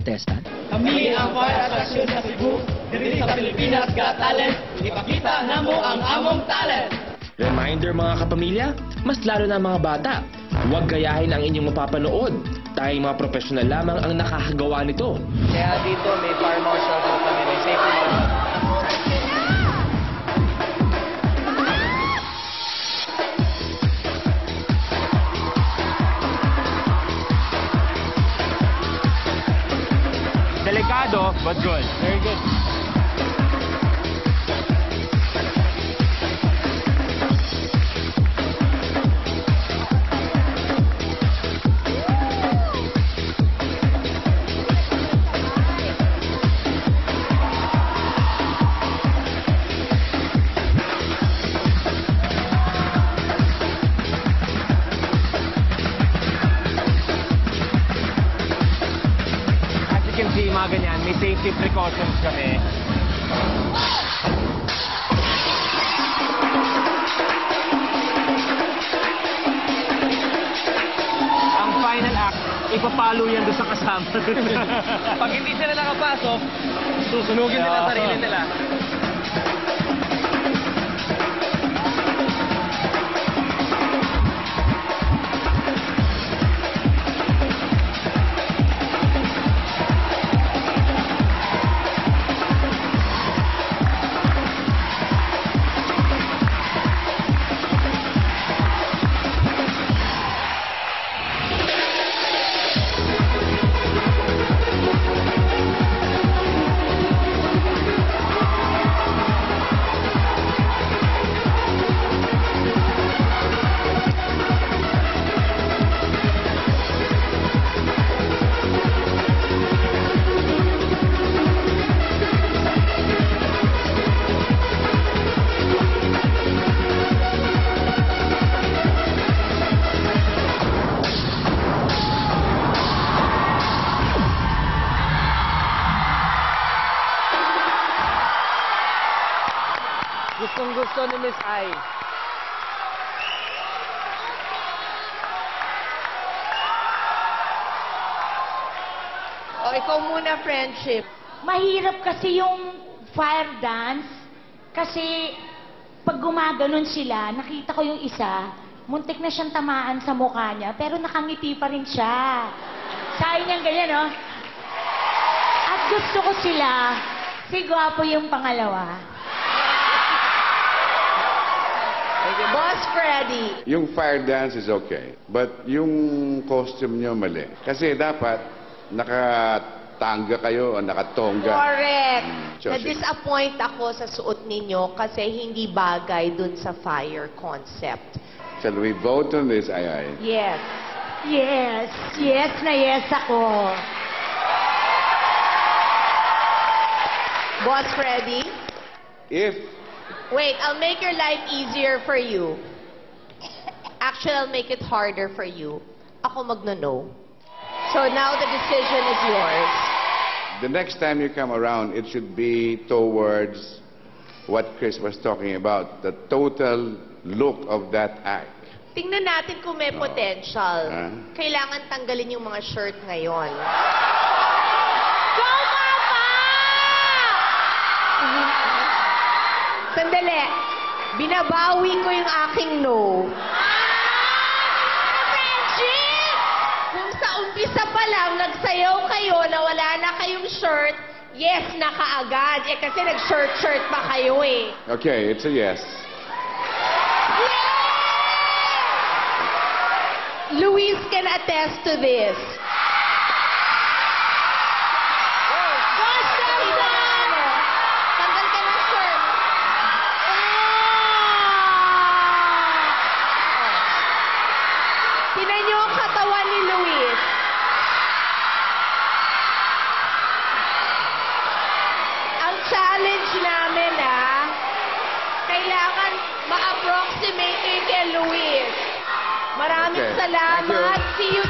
Testan? Kami ang fire attraction sa Cebu, diri sa Pilipinas Got Talent, ipakita namo ang among talent. Reminder mga kapamilya, mas lalo na mga bata, huwag gayahin ang inyong mapapanood. Tayong mga profesional lamang ang nakakagawa nito. Kaya dito may fire marshal po kami, may safety marshal. Delikado, but good. Very good. Kasi mga ganyan, may safety precautions kami. Ang final act, ipapalo yan doon sa kasama. Pag hindi sila nakapasok, susunugin nila sarili nila. Gustong-gusto ni Miss Ai. O, ikaw muna, friendship. Mahirap kasi yung fire dance. Kasi pag gumaganon sila, nakita ko yung isa, muntik na siyang tamaan sa mukha niya, pero nakangiti pa rin siya. Sabi niyang ganyan, no? At gusto ko sila, si Gwapo yung pangalawa. Boss Freddy. Yung fire dance is okay, but yung costume nyo mali. Kasi dapat nakatanga kayo o nakatongga. Correct. Josie. Na-disappoint ako sa suot ninyo kasi hindi bagay dun sa fire concept. Shall we vote on this, Ai? Yes. Yes, yes na yes ako. Boss Freddy? If Wait, I'll make your life easier for you. Actually, I'll make it harder for you. Ako magno-no. So now the decision is yours. the next time you come around, it should be towards what Chris was talking about, the total look of that act. Tingnan natin kung may potential. Kailangan tanggalin yung mga shirt ngayon. Sandali. Binabawi ko yung aking no. Friendship! Kung sa umpisa pa lang, nagsayaw kayo na wala na kayong shirt, yes na kaagad. Eh kasi nag-shirt-shirt pa kayo eh. Okay, it's a yes. Luis can attest to this. Tanggal ka ng shirt. Tingnan niyo ang katawan ni Luis. Ang challenge namin, kailangan ma-approximate kayo kay Luis. Maraming Okay. salamat. Thank you. See you